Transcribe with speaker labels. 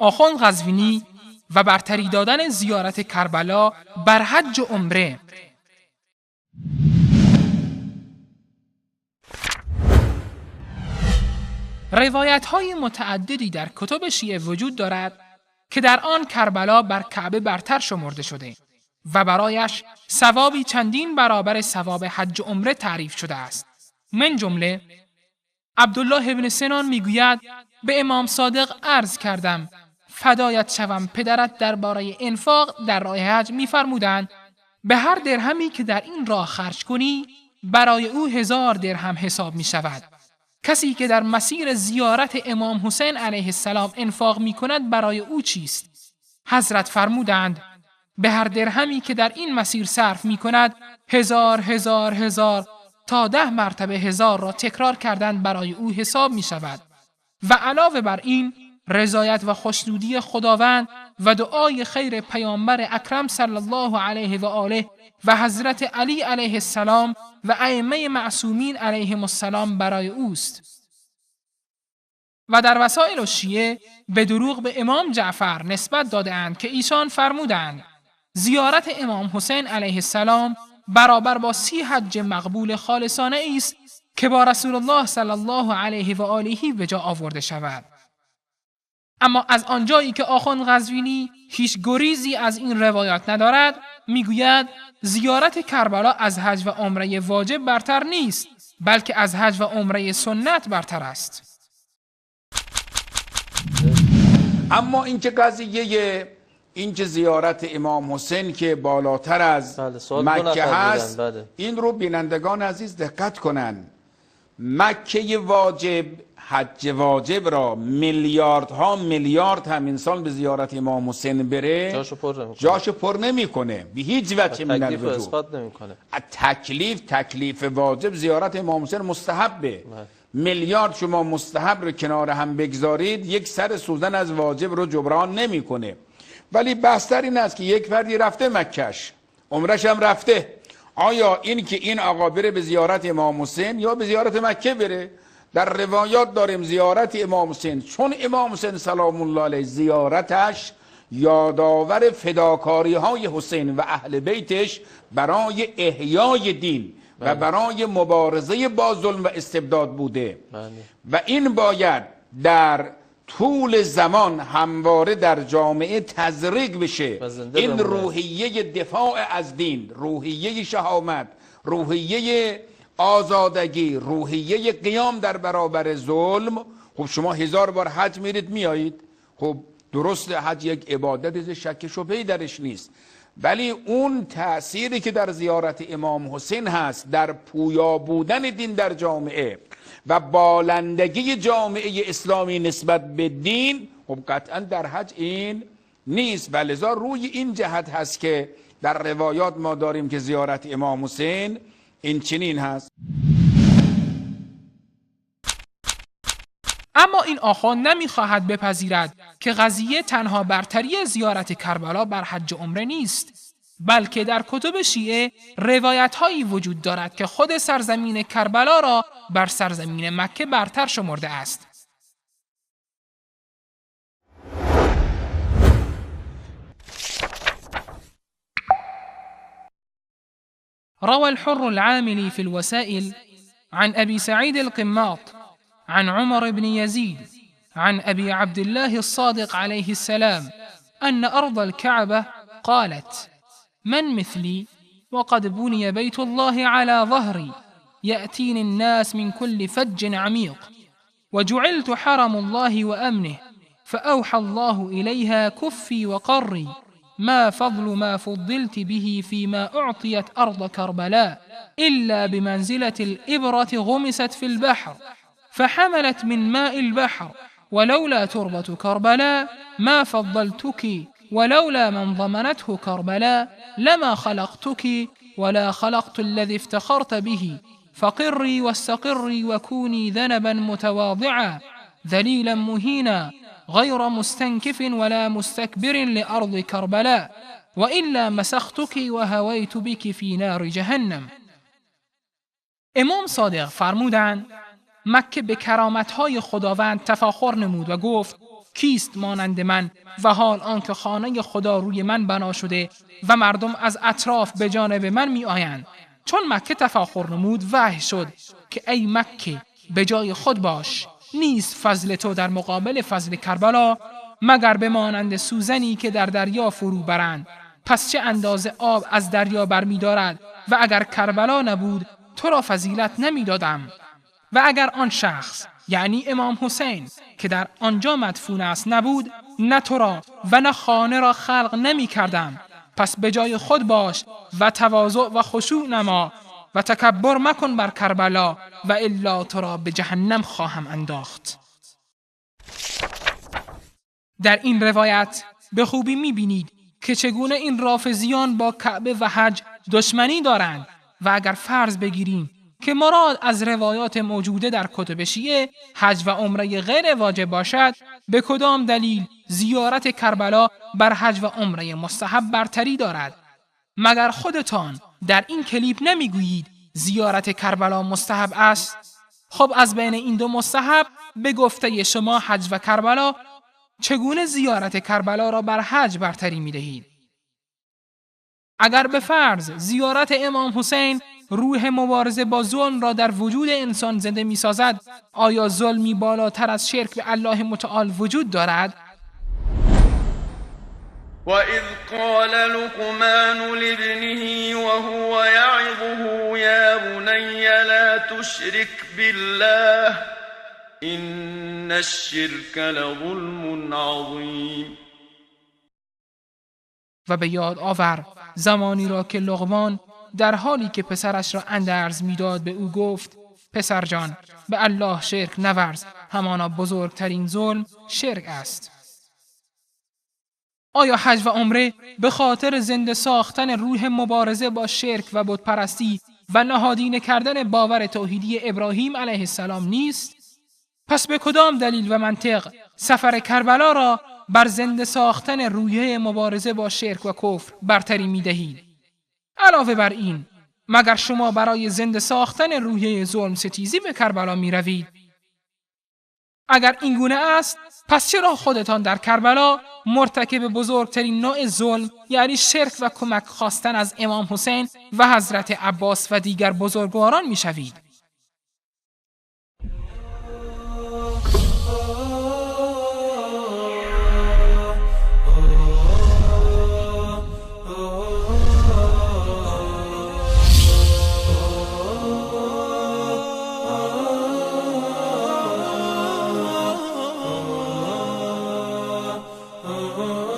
Speaker 1: آخوند قزوینی و برتری دادن زیارت کربلا بر حج و عمره. روایت‌های متعددی در کتب شیعه وجود دارد که در آن کربلا بر کعبه برتر شمرده شده و برایش ثوابی چندین برابر ثواب حج و عمره تعریف شده است. من جمله عبدالله ابن سنان میگوید به امام صادق عرض کردم فدایت شوم پدرت درباره انفاق در راه حج می‌فرمودند به هر درهمی که در این راه خرج کنی برای او 1000 درهم حساب می شود. کسی که در مسیر زیارت امام حسین علیه السلام انفاق می کند برای او چیست؟ حضرت فرمودند به هر درهمی که در این مسیر صرف می کند 1000 تا 10 مرتبه 1000 را تکرار کردند برای او حساب می شود. و علاوه بر این رضایت و خوشنودی خداوند و دعای خیر پیامبر اکرم صلی الله علیه و آله و حضرت علی علیه السلام و ائمه معصومین علیهم السلام برای اوست. و در وسائل الشیعه به دروغ به امام جعفر نسبت داده‌اند که ایشان فرمودند زیارت امام حسین علیه السلام برابر با 30 حج مقبول خالصانه است که با رسول الله صلی الله علیه و آله به جا آورده شود. اما از آنجایی که آخوند قزوینی هیچ گریزی از این روایات ندارد، میگوید زیارت کربلا از حج و عمره واجب برتر نیست، بلکه از حج و عمره سنت برتر است.
Speaker 2: اما اینکه قضیه اینکه زیارت امام حسین که بالاتر از مکه هست، این رو بینندگان عزیز دقت کنن. مکه واجب، حج واجب را میلیاردها میلیارد هم انسان به زیارت امام حسین بره جاشو پر نمیکنه به هیچ وجه من الوجود. تکلیف واجب زیارت امام حسین مستحبه. میلیارد شما مستحب رو کنار هم بگذارید، یک سر سوزن از واجب رو جبران نمیکنه. ولی بحث‌تر این است که یک فردی رفته مکهش، عمرش هم رفته، آیا این که این آقا بره به زیارت امام حسین یا به زیارت مکه بره؟ در روایات داریم زیارت امام حسین، چون امام حسین سلام الله علیه زیارتش یادآور فداکاری های حسین و اهل بیتش برای احیای دین و برای مبارزه با ظلم و استبداد بوده و این باید در طول زمان همواره در جامعه تزریق بشه. این روحیه دفاع از دین، روحیه شهامت، روحیه آزادگی، روحیه قیام در برابر ظلم. خب شما 1000 بار حج میرید میایید، خب درست حج یک عبادت، شک شبهه‌ای درش نیست، ولی اون تأثیری که در زیارت امام حسین هست در پویا بودن دین در جامعه و بالندگی جامعه اسلامی نسبت به دین، خب قطعا در حج این نیست. و لذا روی این جهت هست که در روایات ما داریم که زیارت امام حسین این چنین هست.
Speaker 1: اما این آخوند نمیخواهد بپذیرد که قضیه تنها برتری زیارت کربلا بر حج و عمره نیست، بلکه در کتب شیعه روایت‌هایی وجود دارد که خود سرزمین کربلا را بر سرزمین مکه برتر شمرده است. روى الحر العاملي في الوسائل عن أبي سعيد القماط عن عمر بن يزيد عن أبي عبد الله الصادق عليه السلام أن أرض الكعبة قالت: من مثلي وقد بني بيت الله على ظهري يأتيني الناس من كل فج عميق وجعلت حرم الله وأمنه فأوحى الله إليها كفي وقري ما فضل ما فضلت به فيما أعطيت أرض كربلاء إلا بمنزلة الإبرة غمست في البحر فحملت من ماء البحر ولولا تربة كربلاء ما فضلتك ولولا من ضمنته كربلاء لما خلقتك ولا خلقت الذي افتخرت به فقري واستقري وكوني ذنبا متواضعا ذليلا مهينا غير مستنكف ولا مستكبر لأرض كربلاء وإلا مسختك وهويت بك في نار جهنم. امام صادق فرمودند مکه به کرامت‌های خداوند تفاخر نمود و گفت کیست مانند من و حال آنکه خانه خدا روی من بنا شده و مردم از اطراف به جانب من می آیند. چون مکه تفاخر نمود وحی شد که ای مکه به جای خود باش، نیست فضل تو در مقابل فضل کربلا مگر به مانند سوزنی که در دریا فرو برند. پس چه اندازه آب از دریا برمی دارد و اگر کربلا نبود تو را فضیلت نمی دادم. و اگر آن شخص یعنی امام حسین که در آنجا مدفون است نبود، نه تو را و نه خانه را خلق نمی کردم. پس به جای خود باش و تواضع و خشوع نما و تکبر مکن بر کربلا و الا تو را به جهنم خواهم انداخت. در این روایت به خوبی می بینید که چگونه این رافضیان با کعبه و حج دشمنی دارند و اگر فرض بگیریم که مراد از روایات موجوده در کتب شیعه حج و عمره غیر واجب باشد، به کدام دلیل زیارت کربلا بر حج و عمره مستحب برتری دارد؟ مگر خودتان در این کلیپ نمیگویید زیارت کربلا مستحب است؟ خب از بین این دو مستحب به گفته شما حج و کربلا، چگونه زیارت کربلا را بر حج برتری می‌دهید؟ اگر به فرض زیارت امام حسین روح مبارزه با ظلم را در وجود انسان زنده می‌سازد، آیا ظلمی بالاتر از شرک به الله متعال وجود دارد؟
Speaker 3: وَإِذْ قَالَ لُقْمَانُ لِابْنِهِ وَهُوَ يَعِظُهُ يَا بُنَيَّ لَا تُشْرِكْ بِاللَّهِ إِنَّ الشِّرْكَ لَظُلْمٌ عَظِيمٌ.
Speaker 1: و به یاد آور زمانی را که لقمان در حالی که پسرش را اندرز می‌داد به او گفت: پسر جان، به الله شرک نورز، همانا بزرگترین ظلم شرک است. آیا حج و عمره به خاطر زنده ساختن روح مبارزه با شرک و بتپرستی و نهادینه کردن باور توحیدی ابراهیم علیه السلام نیست؟ پس به کدام دلیل و منطق سفر کربلا را بر زنده ساختن روحیه مبارزه با شرک و کفر برتری می دهید؟ علاوه بر این، مگر شما برای زنده ساختن روحیه ظلم ستیزی به کربلا می روید؟ اگر این گونه است، پس چرا خودتان در کربلا مرتکب بزرگترین نوع ظلم یعنی شرک و کمک خواستن از امام حسین و حضرت عباس و دیگر بزرگواران می شوید؟
Speaker 3: oh